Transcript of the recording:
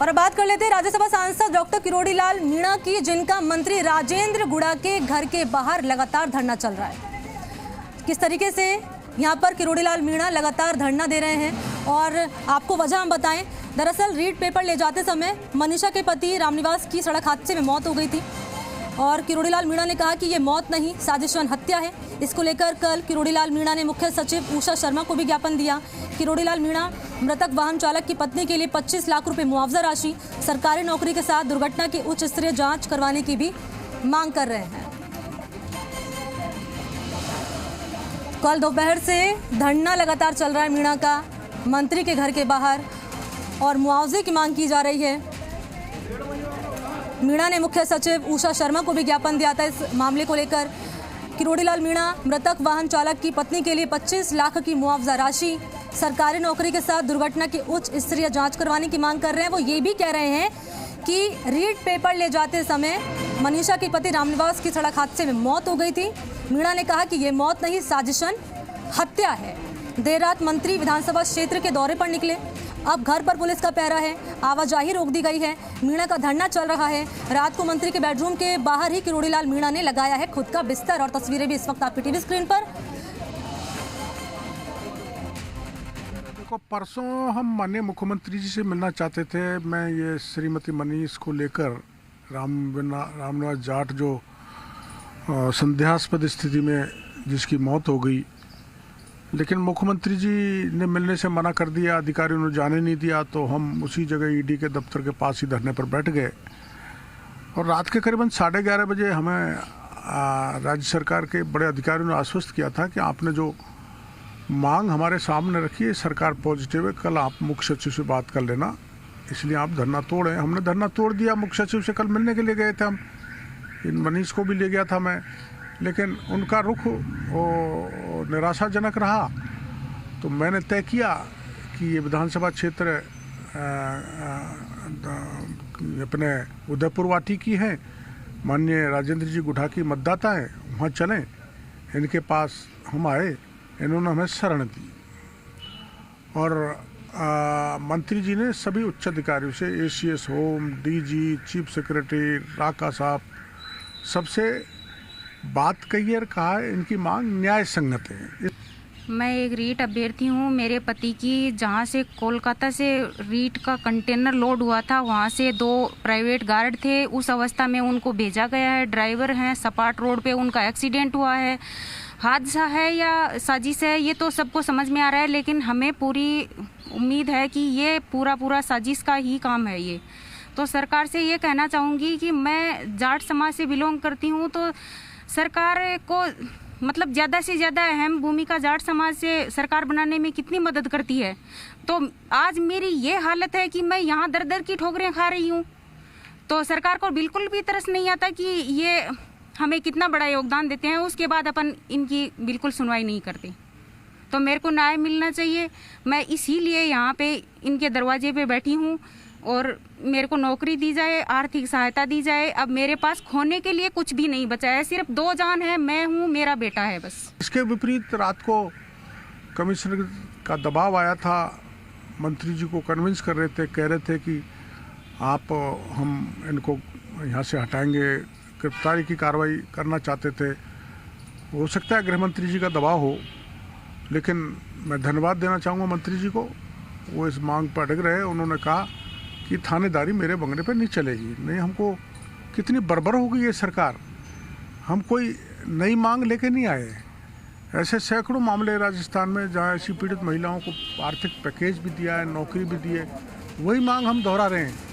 और अब बात कर लेते हैं राज्यसभा सांसद डॉक्टर किरोड़ी लाल मीणा की, जिनका मंत्री राजेंद्र गुड़ा के घर के बाहर लगातार धरना चल रहा है। किस तरीके से यहाँ पर किरोड़ी लाल मीणा लगातार धरना दे रहे हैं और आपको वजह हम बताएं। दरअसल रीट पेपर ले जाते समय मनीषा के पति रामनिवास की सड़क हादसे में मौत हो गई थी और किरोड़ी लाल मीणा ने कहा कि ये मौत नहीं, साजिशन हत्या है। इसको लेकर कल किरोड़ी लाल मीणा ने मुख्य सचिव उषा शर्मा को भी ज्ञापन दिया। किरोड़ी लाल मीणा मृतक वाहन चालक की पत्नी के लिए 25 लाख रुपए मुआवजा राशि, सरकारी नौकरी के साथ दुर्घटना की उच्च स्तरीय जांच करवाने की भी मांग कर रहे हैं। कल दोपहर से धरना लगातार चल रहा है मीणा का मंत्री के घर के बाहर और मुआवजे की मांग की जा रही है। मीणा ने मुख्य सचिव उषा शर्मा को भी ज्ञापन दिया था इस मामले को लेकर। किरोड़ी लाल मीणा मृतक वाहन चालक की पत्नी के लिए 25 लाख की मुआवजा राशि, सरकारी नौकरी के साथ दुर्घटना की उच्च स्तरीय जांच करवाने की मांग कर रहे हैं। वो ये भी कह रहे हैं कि रीट पेपर ले जाते समय मनीषा के पति रामनिवास की सड़क हादसे में मौत हो गई थी। मीणा ने कहा कि ये मौत नहीं, साजिशन हत्या है। देर रात मंत्री विधानसभा क्षेत्र के दौरे पर निकले, अब घर पर पुलिस का पहरा है, आवाजाही रोक दी गई है। मीणा का धरना चल रहा है। रात को मंत्री के बेडरूम के बाहर ही किरोड़ी लाल मीणा ने लगाया है खुद का बिस्तर और तस्वीरें भी इस वक्त आपकी टीवी स्क्रीन पर। देखो, परसों हम माननीय मुख्यमंत्री जी से मिलना चाहते थे। मैं ये श्रीमती मनीष को लेकर रामनिवास जाट जो संदेहास्पद स्थिति में जिसकी मौत हो गई, लेकिन मुख्यमंत्री जी ने मिलने से मना कर दिया, अधिकारियों ने जाने नहीं दिया, तो हम उसी जगह ईडी के दफ्तर के पास ही धरने पर बैठ गए। और रात के करीबन 11:30 बजे हमें राज्य सरकार के बड़े अधिकारियों ने आश्वस्त किया था कि आपने जो मांग हमारे सामने रखी है, सरकार पॉजिटिव है, कल आप मुख्य सचिव से बात कर लेना, इसलिए आप धरना तोड़ें। हमने धरना तोड़ दिया। मुख्य सचिव से कल मिलने के लिए गए थे हम, इन मनीष को भी ले गया था मैं, लेकिन उनका रुख निराशाजनक रहा। तो मैंने तय किया कि ये विधानसभा क्षेत्र अपने उदयपुर वाटी की है, माननीय राजेंद्र जी गुढ़ा की मतदाता हैं, वहाँ चलें। इनके पास हम आए, इन्होंने हमें शरण दी और मंत्री जी ने सभी उच्च अधिकारियों से, ACS home, DG, chief secretary, Raka साहब, सबसे बात कही और कहा है इनकी मांग न्याय संगत है। मैं एक रीट अभ्यर्थी हूँ। मेरे पति की जहाँ से कोलकाता से रीट का कंटेनर लोड हुआ था, वहाँ से 2 प्राइवेट गार्ड थे, उस अवस्था में उनको भेजा गया है। ड्राइवर हैं, सपाट रोड पे उनका एक्सीडेंट हुआ है। हादसा है या साजिश है ये तो सबको समझ में आ रहा है, लेकिन हमें पूरी उम्मीद है कि ये पूरा साजिश का ही काम है ये। तो सरकार से ये कहना चाहूँगी कि मैं जाट समाज से बिलोंग करती हूँ, तो सरकार को मतलब ज़्यादा से ज़्यादा अहम भूमिका जाट समाज से सरकार बनाने में कितनी मदद करती है। तो आज मेरी ये हालत है कि मैं यहाँ दर दर की ठोकरें खा रही हूँ, तो सरकार को बिल्कुल भी तरस नहीं आता कि ये हमें कितना बड़ा योगदान देते हैं, उसके बाद अपन इनकी बिल्कुल सुनवाई नहीं करते। तो मेरे को न्याय मिलना चाहिए। मैं इसीलिए यहाँ पे इनके दरवाजे पे बैठी हूँ और मेरे को नौकरी दी जाए, आर्थिक सहायता दी जाए। अब मेरे पास खोने के लिए कुछ भी नहीं बचा है, सिर्फ 2 जान है, मैं हूँ, मेरा बेटा है बस। इसके विपरीत रात को कमिश्नर का दबाव आया था, मंत्री जी को कन्विंस कर रहे थे, कह रहे थे कि आप हम इनको यहाँ से हटाएंगे, गिरफ्तारी की कार्रवाई करना चाहते थे। हो सकता है गृह मंत्री जी का दबाव हो, लेकिन मैं धन्यवाद देना चाहूँगा मंत्री जी को, वो इस मांग पर अड़ग रहे। उन्होंने कहा कि थानेदारी मेरे बंगले पर नहीं चलेगी। नहीं, हमको कितनी बर्बर हो गई ये सरकार, हम कोई नई मांग लेके नहीं आए। ऐसे सैकड़ों मामले राजस्थान में जहाँ ऐसी पीड़ित महिलाओं को आर्थिक पैकेज भी दिया है, नौकरी भी दी है, वही मांग हम दोहरा रहे हैं।